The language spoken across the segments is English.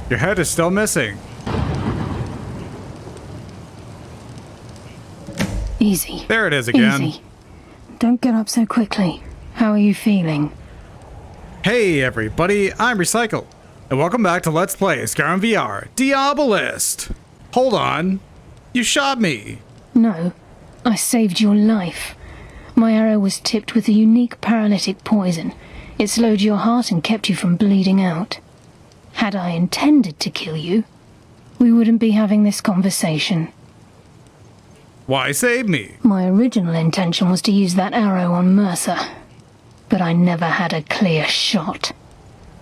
Your head is still missing. Easy. There it is again. Easy. Don't get up so quickly. How are you feeling? Hey everybody, I'm Recycle, and welcome back to Let's Play Skyrim VR Diabolist. Hold on. You shot me. No. I saved your life. My arrow was tipped with a unique paralytic poison. It slowed your heart and kept you from bleeding out. Had I intended to kill you, we wouldn't be having this conversation. Why save me? My original intention was to use that arrow on Mercer, but I never had a clear shot.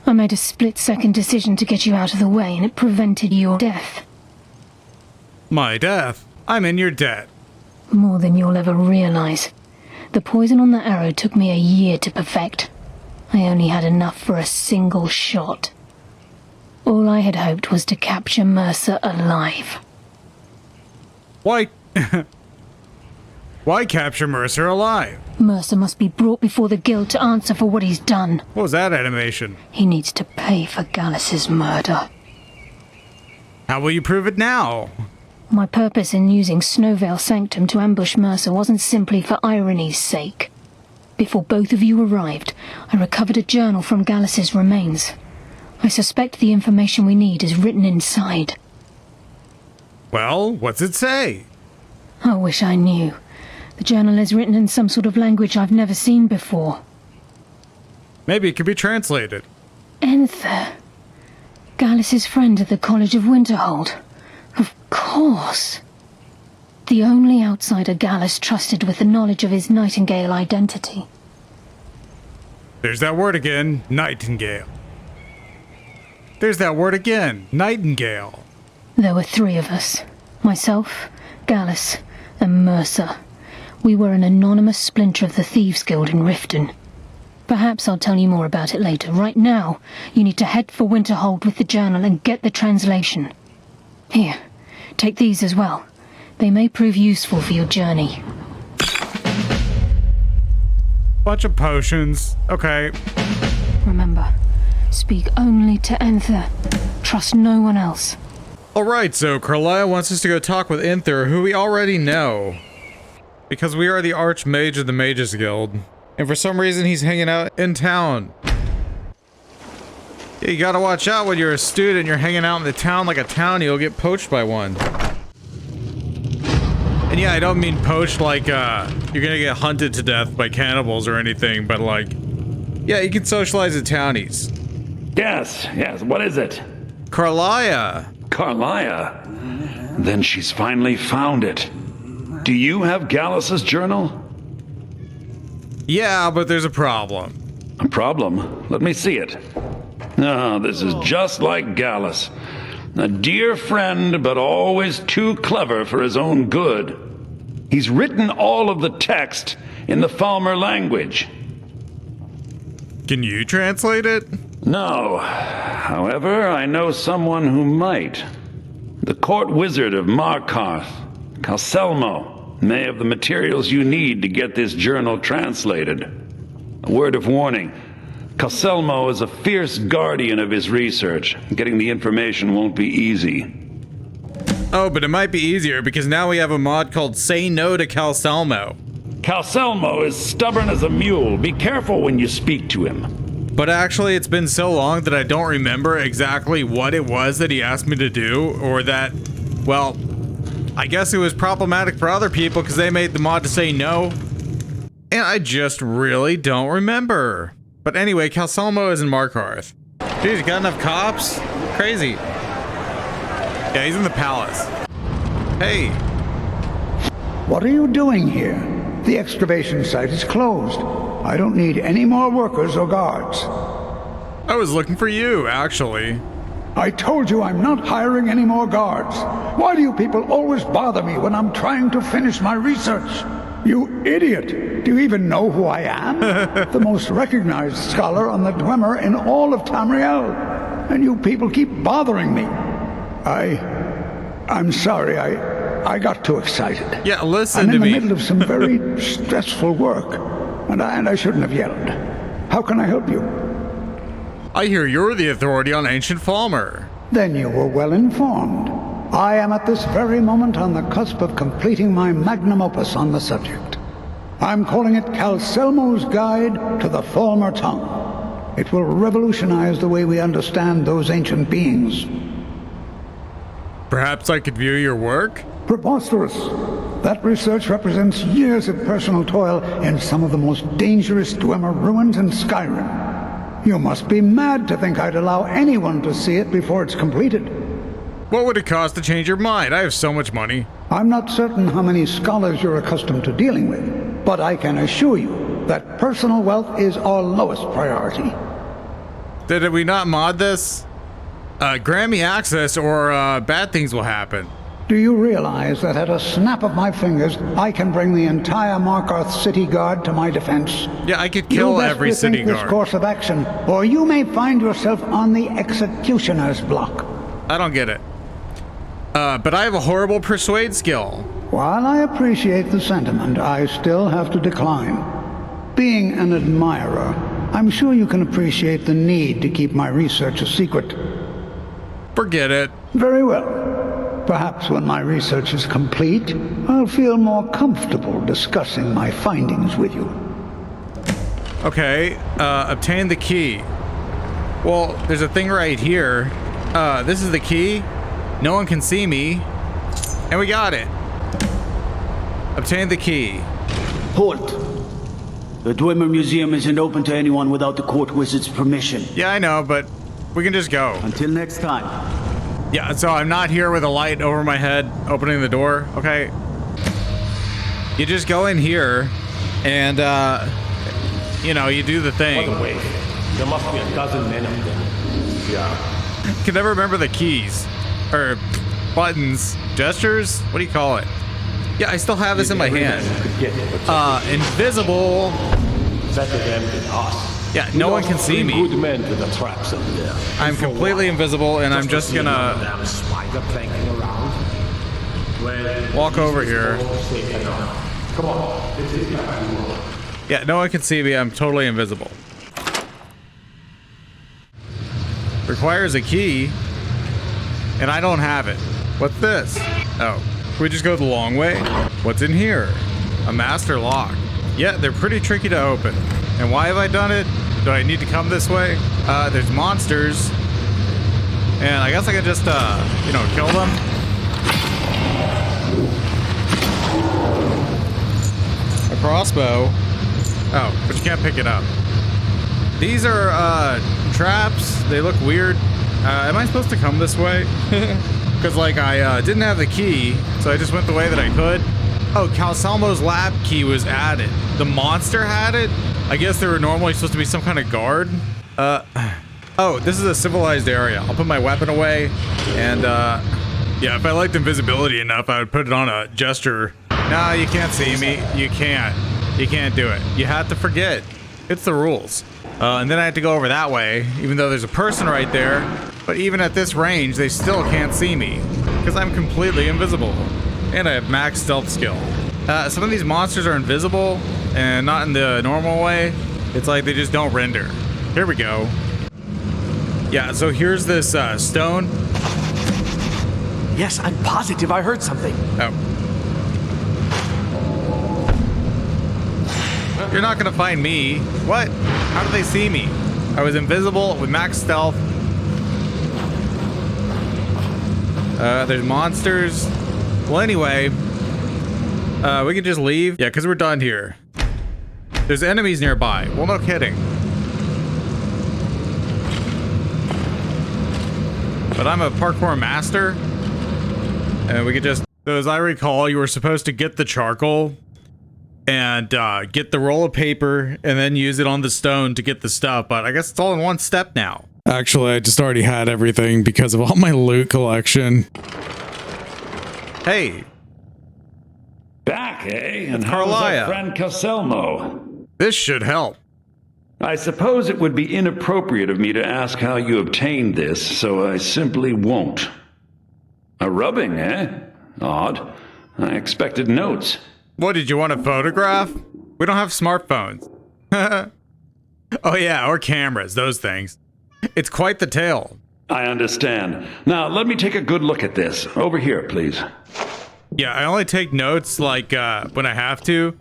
I made a split-second decision to get you out of the way, and it prevented your death. My death? I'm in your debt. More than you'll ever realize. The poison on that arrow took me a year to perfect. I only had enough for a single shot. All I had hoped was to capture Mercer alive. Why? Why capture Mercer alive? Mercer must be brought before the guild to answer for what he's done. What was that animation? He needs to pay for Gallus's murder. How will you prove it now? My purpose in using Snowvale Sanctum to ambush Mercer wasn't simply for irony's sake. Before both of you arrived, I recovered a journal from Gallus's remains. I suspect the information we need is written inside. Well, what's it say? I wish I knew. The journal is written in some sort of language I've never seen before. Maybe it could be translated. Enther. Gallus's friend at the College of Winterhold. Of course. The only outsider Gallus trusted with the knowledge of his Nightingale identity. There's that word again, Nightingale. There's that word again, Nightingale. There were three of us. Myself, Gallus, and Mercer. We were an anonymous splinter of the Thieves Guild in Riften. Perhaps I'll tell you more about it later. Right now, you need to head for Winterhold with the journal and get the translation. Here, take these as well. They may prove useful for your journey. Bunch of potions. Okay. Remember, speak only to Enther. Trust no one else. Alright, so Karliah wants us to go talk with Enther, who we already know. Because we are the Archmage of the Mages Guild. And for some reason he's hanging out in town. Yeah, you gotta watch out when you're a student, you're hanging out in the town like a townie, you'll get poached by one. And yeah, I don't mean poached like, you're gonna get hunted to death by cannibals or anything, but like, yeah, you can socialize at townies. Yes, what is it? Karliah. Karliah? Then she's finally found it. Do you have Gallus's journal? Yeah, but there's a problem. A problem? Let me see it. Ah, this is just like Gallus. A dear friend, but always too clever for his own good. He's written all of the text in the Falmer language. Can you translate it? No. However, I know someone who might. The court wizard of Markarth, Calselmo, may have the materials you need to get this journal translated. A word of warning. Calselmo is a fierce guardian of his research. Getting the information won't be easy. Oh, but it might be easier because now we have a mod called Say No to Calselmo. Calselmo is stubborn as a mule. Be careful when you speak to him. But actually, it's been so long that I don't remember exactly what it was that he asked me to do, or that, well, I guess it was problematic for other people because they made the mod to say no. And I just really don't remember. But anyway, Calselmo is in Markarth. Dude, you got enough cops? Crazy. Yeah, he's in the palace. Hey. What are you doing here? The excavation site is closed. I don't need any more workers or guards. I was looking for you, actually. I told you I'm not hiring any more guards. Why do you people always bother me when I'm trying to finish my research? You idiot! Do you even know who I am? The most recognized scholar on the Dwemer in all of Tamriel. And you people keep bothering me. I'm sorry, I got too excited. Yeah, listen to me. I'm in the middle of some very stressful work, and I shouldn't have yelled. How can I help you? I hear you're the authority on ancient Falmer. Then you were well informed. I am at this very moment on the cusp of completing my magnum opus on the subject. I'm calling it Calselmo's Guide to the Former Tongue. It will revolutionize the way we understand those ancient beings. Perhaps I could view your work? Preposterous. That research represents years of personal toil in some of the most dangerous Dwemer ruins in Skyrim. You must be mad to think I'd allow anyone to see it before it's completed. What would it cost to change your mind? I have so much money. I'm not certain how many scholars you're accustomed to dealing with, but I can assure you that personal wealth is our lowest priority. Did we not mod this? Grant me access or bad things will happen. Do you realize that at a snap of my fingers, I can bring the entire Markarth city guard to my defense? Yeah, I could kill every city guard. This course of action, or you may find yourself on the executioner's block. I don't get it. But I have a horrible persuade skill. While I appreciate the sentiment, I still have to decline. Being an admirer, I'm sure you can appreciate the need to keep my research a secret. Forget it. Very well. Perhaps when my research is complete, I'll feel more comfortable discussing my findings with you. Okay, obtain the key. Well, there's a thing right here. This is the key. No one can see me. And we got it. Obtain the key. Halt. The Dwemer Museum isn't open to anyone without the court wizard's permission. Yeah, I know, but we can just go. Until next time. Yeah, so I'm not here with a light over my head opening the door, okay? You just go in here and, you know, you do the thing. By the way, there must be a dozen men up there. Yeah. Can never remember the keys. Or buttons. Gestures? What do you call it? Yeah, I still have this in my hand. Invisible. Better them than us. Yeah, no one can see me. Good men to the traps up there. I'm completely invisible, and I'm just gonna walk over here. Come on, this is not. Yeah, no one can see me. I'm totally invisible. Requires a key, and I don't have it. What's this? Oh, we just go the long way? What's in here? A master lock. Yeah, they're pretty tricky to open. And why have I done it? Do I need to come this way? There's monsters. And I guess I could just, you know, kill them. A crossbow. Oh, but you can't pick it up. These are, traps. They look weird. Am I supposed to come this way? Because, like, I, didn't have the key, so I just went the way that I could. Oh, Calselmo's lab key was added. The monster had it? I guess they were normally supposed to be some kind of guard. Oh, this is a civilized area. I'll put my weapon away, and, yeah, if I liked invisibility enough, I would put it on a gesture. Nah, you can't see me. You can't. You can't do it. You have to forget. It's the rules. And then I have to go over that way, even though there's a person right there. But even at this range, they still can't see me, because I'm completely invisible. And I have max stealth skill. Some of these monsters are invisible, and not in the normal way. It's like they just don't render. Here we go. Yeah, so here's this stone. Yes, I'm positive I heard something. Oh. You're not gonna find me. What? How did they see me? I was invisible with max stealth. There's monsters. Well, anyway, we can just leave. Yeah, because we're done here. There's enemies nearby. Well, no kidding. But I'm a parkour master. And we could just... So as I recall, you were supposed to get the charcoal and get the roll of paper and then use it on the stone to get the stuff. But I guess it's all in one step now. Actually, I just already had everything because of all my loot collection. Hey. Back, eh? And it's how's Karliah. our friend Calselmo? This should help. I suppose it would be inappropriate of me to ask how you obtained this, so I simply won't. A rubbing, eh? Odd. I expected notes. What, did you want a photograph? We don't have smartphones. Oh yeah, or cameras, those things. It's quite the tale. I understand. Now, let me take a good look at this. Over here, please. Yeah, I only take notes like when I have to.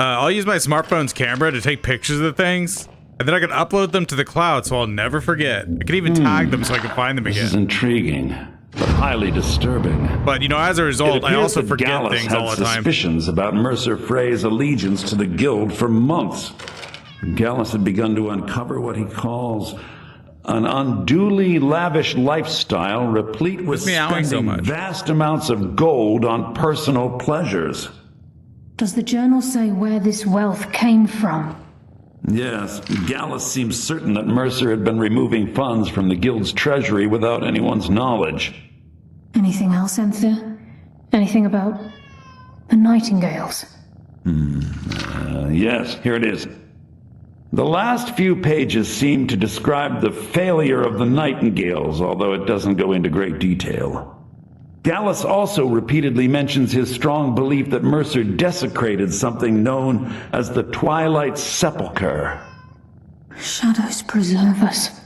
I'll use my smartphone's camera to take pictures of things, and then I can upload them to the cloud so I'll never forget. I can even tag them so I can find them This again. is intriguing, but highly disturbing. But, you know, as a result, I also forget Gallus things had all the time. suspicions about Mercer Frey's allegiance to the guild for months. Gallus had begun to uncover what he calls an unduly lavish lifestyle replete with meowing so spending much. vast amounts of gold on personal pleasures. Does the journal say where this wealth came from? Yes, Gallus seems certain that Mercer had been removing funds from the guild's treasury without anyone's knowledge. Anything else, Anthea? Anything about the Nightingales? Yes, here it is. The last few pages seem to describe the failure of the Nightingales, although it doesn't go into great detail. Gallus also repeatedly mentions his strong belief that Mercer desecrated something known as the Twilight Sepulchre. Shadows preserve us.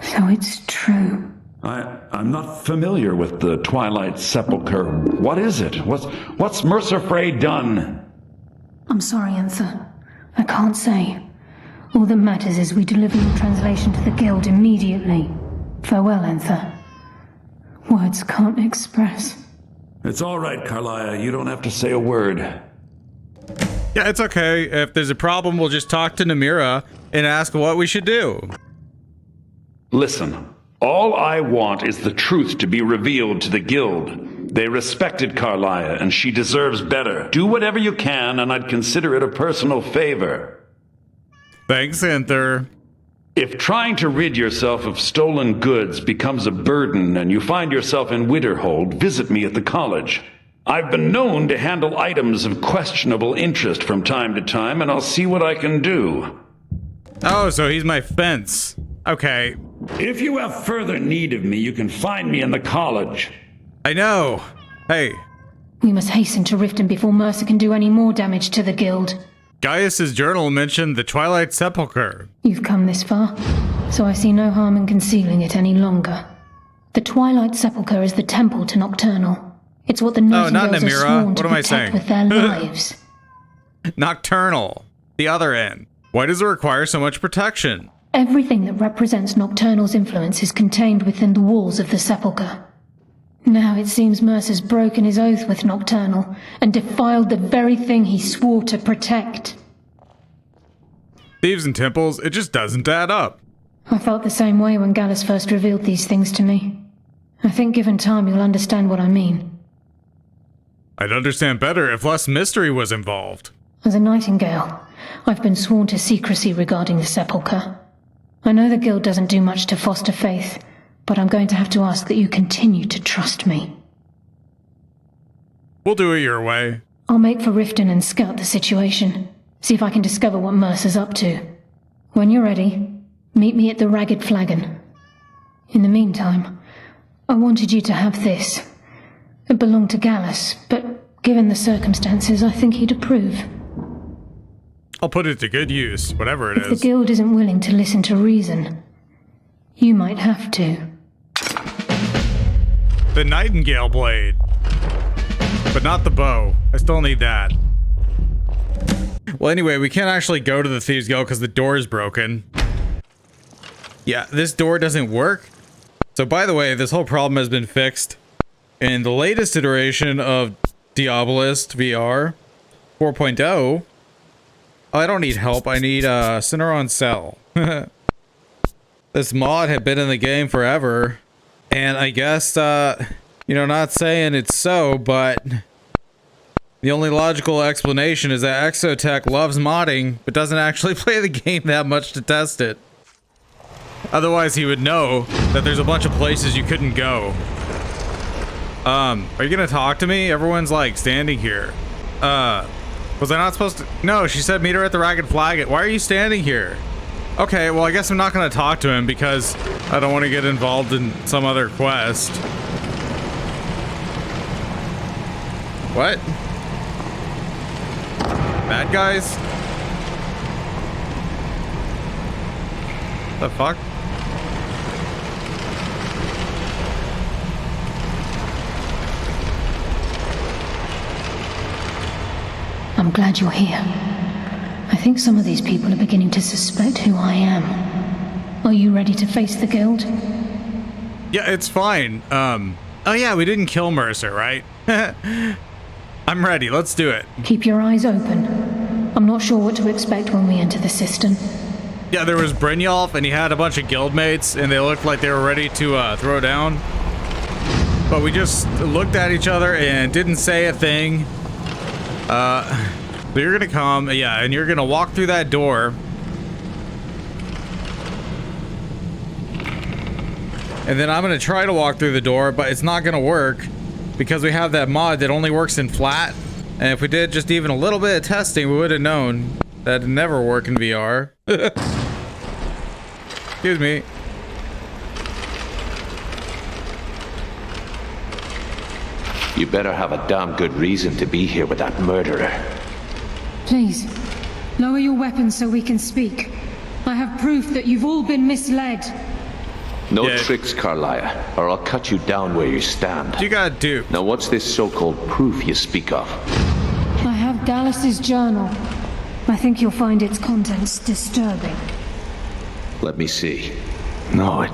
So it's true. I'm not familiar with the Twilight Sepulchre. What is it? What's Mercer Frey done? I'm sorry, Anther. I can't say. All that matters is we deliver your translation to the guild immediately. Farewell, Anther. Words can't express. It's all right, Karliah. You don't have to say a word. Yeah, it's okay. If there's a problem, we'll just talk to Namira and ask what we should do. Listen, all I want is the truth to be revealed to the guild. They respected Karliah, and she deserves better. Do whatever you can, and I'd consider it a personal favor. Thanks, Anther. If trying to rid yourself of stolen goods becomes a burden and you find yourself in Winterhold, visit me at the college. I've been known to handle items of questionable interest from time to time, and I'll see what I can do. Oh, so he's my fence. Okay. If you have further need of me, you can find me in the college. I know. Hey, We must hasten to Riften before Mercer can do any more damage to the guild. Gaius's journal mentioned the Twilight Sepulchre. You've come this far, so I see no harm in concealing it any longer. The Twilight Sepulchre is the temple to Nocturnal. It's what the not Nightingales are Namira. sworn What to am I protect saying? with their lives. Nocturnal. The other end. Why does it require so much protection? Everything that represents Nocturnal's influence is contained within the walls of the Sepulchre. Now it seems Mercer's broken his oath with Nocturnal and defiled the very thing he swore to protect. Thieves and temples, it just doesn't add up. I felt the same way when Gallus first revealed these things to me. I think given time you'll understand what I mean. I'd understand better if less mystery was involved. As a Nightingale, I've been sworn to secrecy regarding the Sepulchre. I know the guild doesn't do much to foster faith, but I'm going to have to ask that you continue to trust me. We'll do it your way. I'll make for Riften and scout the situation. See if I can discover what Mercer's up to. When you're ready, meet me at the Ragged Flagon. In the meantime, I wanted you to have this. It belonged to Gallus, but given the circumstances, I think he'd approve. I'll put it to good use, whatever it If the is. guild isn't willing to listen to reason, you might have to. The Nightingale blade. But not the bow. I still need that. Well, anyway, we can't actually go to the Thieves Guild because the door is broken. Yeah, this door doesn't work. So by the way, this whole problem has been fixed in the latest iteration of Diabolist VR 4.0. Oh, I don't need help. I need Cineron Cell. This mod had been in the game forever. And I guess, you know, not saying it's so, but the only logical explanation is that Exotech loves modding, but doesn't actually play the game that much to test it. Otherwise, he would know that there's a bunch of places you couldn't go. Are you gonna talk to me? Everyone's like standing here. Was I not supposed to? No, she said meet her at the Ragged Flagon. Why are you standing here? Okay, well, I guess I'm not gonna talk to him because I don't want to get involved in some other quest. What? Bad guys? The fuck? I'm glad you're here. I think some of these people are beginning to suspect who I am. Are you ready to face the guild? Yeah, it's fine. Oh yeah, we didn't kill Mercer, right? I'm ready, let's do it. Keep your eyes open. I'm not sure what to expect when we enter the cistern. Yeah, there was Brynjolf, and he had a bunch of guildmates, and they looked like they were ready to throw down. But we just looked at each other and didn't say a thing. So you're gonna come, yeah, and you're gonna walk through that door. And then I'm gonna try to walk through the door, but it's not gonna work because we have that mod that only works in flat. And if we did just even a little bit of testing, we would have known that it'd never work in VR. Excuse me. You better have a damn good reason to be here with that murderer. Please, lower your weapons so we can speak. I have proof that you've all been misled. No Yeah. tricks, Karliah, or I'll cut you down where you stand. You gotta do. Now what's this so-called proof you speak of? I have Dallas's journal. I think you'll find its contents disturbing. Let me see. No, it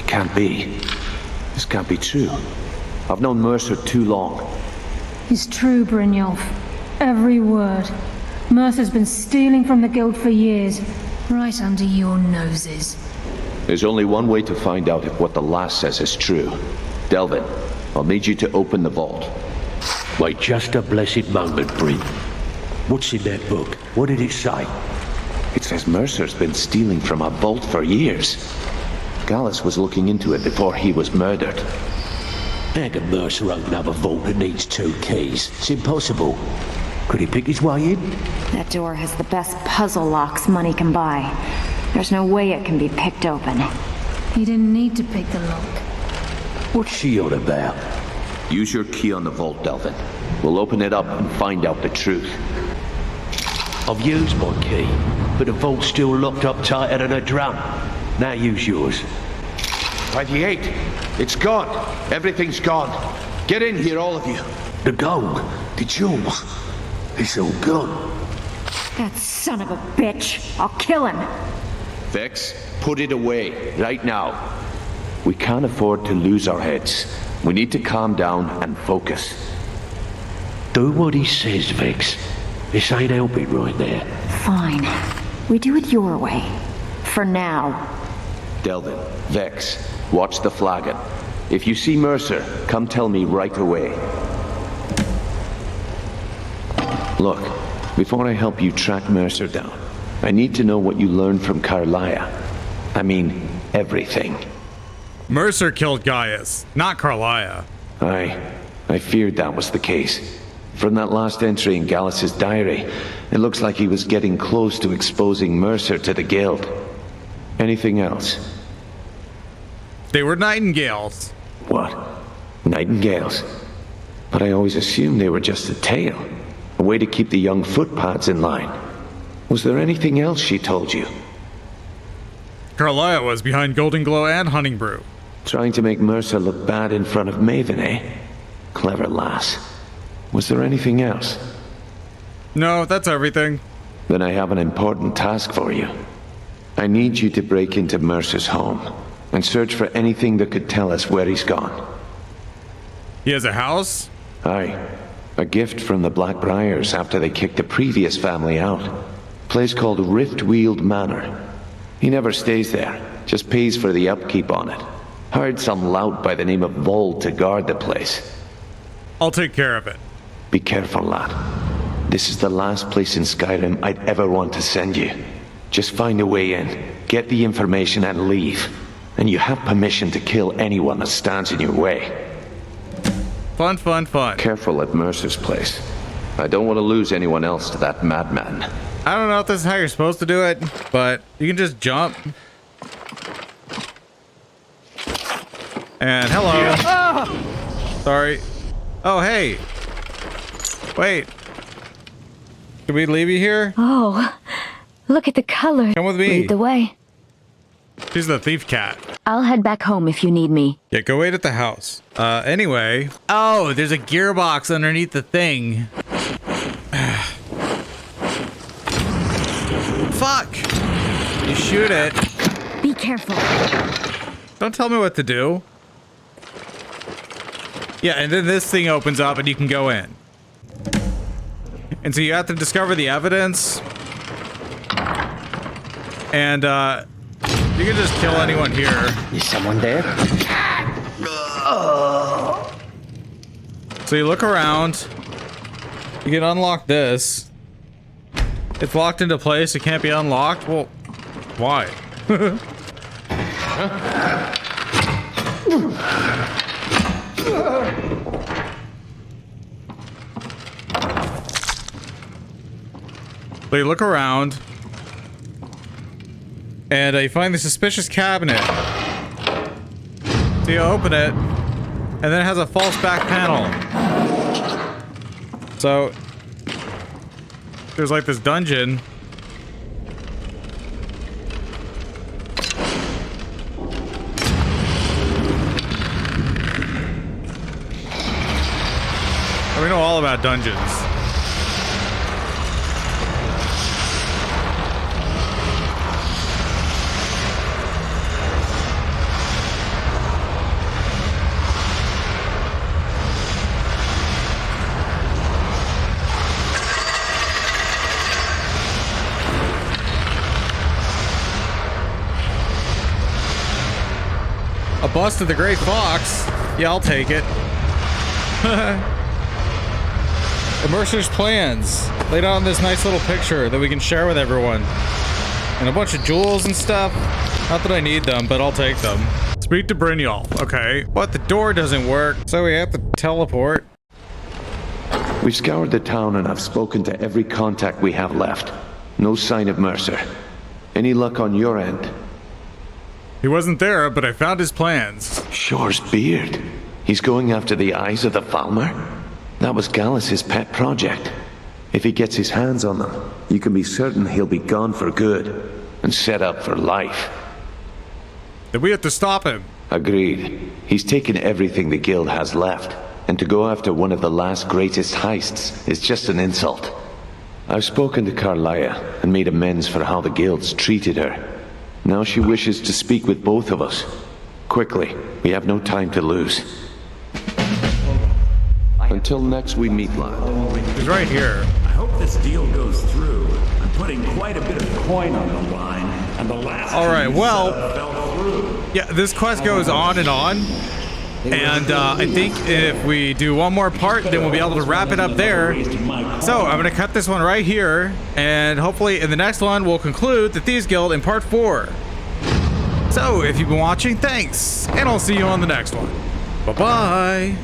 can't be. This can't be true. I've known Mercer too long. It's true, Brynjolf. Every word. Mercer's been stealing from the guild for years, right under your noses. There's only one way to find out if what the lass says is true. Delvin, I'll need you to open the vault. Wait just a blessed moment, Bryn. What's in that book? What did it say? It says Mercer's been stealing from a vault for years. Gallus was looking into it before he was murdered. How can Mercer open up a vault that needs 2 keys? It's impossible. Could he pick his way in? That door has the best puzzle locks money can buy. There's no way it can be picked open. He didn't need to pick the lock. What's she on about? Use your key on the vault, Delvin. We'll open it up and find out the truth. I've used my key, but the vault's still locked up tighter than a drum. Now use yours. By the 8, it's gone. Everything's gone. Get in here, all of you. The gold, the jewels, it's all gone. That son of a bitch. I'll kill him. Vex, put it away, right now. We can't afford to lose our heads. We need to calm down and focus. Do what he says, Vex. This ain't helping right there. Fine. We do it your way. For now. Delvin, Vex, watch the flagon. If you see Mercer, come tell me right away. Look, before I help you track Mercer down, I need to know what you learned from Karliah. I mean, everything. Mercer killed Gaius, not Karliah. I feared that was the case. From that last entry in Gallus's diary, it looks like he was getting close to exposing Mercer to the guild. Anything else? They were nightingales. What? Nightingales? But I always assumed they were just a tale. A way to keep the young footpads in line. Was there anything else she told you? Karliah was behind Golden Glow and Hunting Brew. Trying to make Mercer look bad in front of Maven, eh? Clever lass. Was there anything else? No, that's everything. Then I have an important task for you. I need you to break into Mercer's home and search for anything that could tell us where he's gone. He has a house? Aye. A gift from the Blackbriars after they kicked the previous family out. Place called Riftweald Manor. He never stays there, just pays for the upkeep on it. Hired some lout by the name of Vold to guard the place. I'll take care of it. Be careful, lad. This is the last place in Skyrim I'd ever want to send you. Just find a way in, get the information and leave. And you have permission to kill anyone that stands in your way. Fun, fun, fun. Careful at Mercer's place. I don't want to lose anyone else to that madman. I don't know if this is how you're supposed to do it, but you can just jump. And hello. Sorry. Oh, hey. Wait. Should we leave you here? Oh, look at the color. Come with me. Lead the way. She's the thief cat. I'll head back home if you need me. Yeah, go wait at the house. Anyway. Oh, there's a gearbox underneath the thing. fuck? You shoot it. Be careful. Don't tell me what to do. Yeah, and then this thing opens up and you can go in. And so you have to discover the evidence. And, you can just kill anyone here. Is someone there? So you look around. You can unlock this. It's locked into place. It can't be unlocked. Well, why? So you look around. And you find the suspicious cabinet. So you open it. And then it has a false back panel. So there's like this dungeon. We know all about dungeons. A bust of the Great Fox. Yeah, I'll take it. Mercer's plans laid out in this nice little picture that we can share with everyone. And a bunch of jewels and stuff. Not that I need them, but I'll take them. Speak to Brynjolf. Okay. But the door doesn't work, so we have to teleport. We've scoured the town and I've spoken to every contact we have left. No sign of Mercer. Any luck on your end? He wasn't there, but I found his plans. Shore's beard. He's going after the eyes of the Falmer? That was Gallus's pet project. If he gets his hands on them, you can be certain he'll be gone for good and set up for life. Then we have to stop him. Agreed. He's taken everything the guild has left, and to go after one of the last greatest heists is just an insult. I've spoken to Karliah and made amends for how the guild's treated her. Now she wishes to speak with both of us. Quickly, we have no time to lose. Until next we meet, lad. He's right here. I hope this deal goes through. I'm putting quite a bit of coin on the line, and the last Alright, well, fell through. yeah, this quest goes on and on. And I think if we do one more part, then we'll be able to wrap it up there. So I'm going to cut this one right here. And hopefully in the next one, we'll conclude the Thieves Guild in part 4. So if you've been watching, thanks. And I'll see you on the next one. Bye-bye.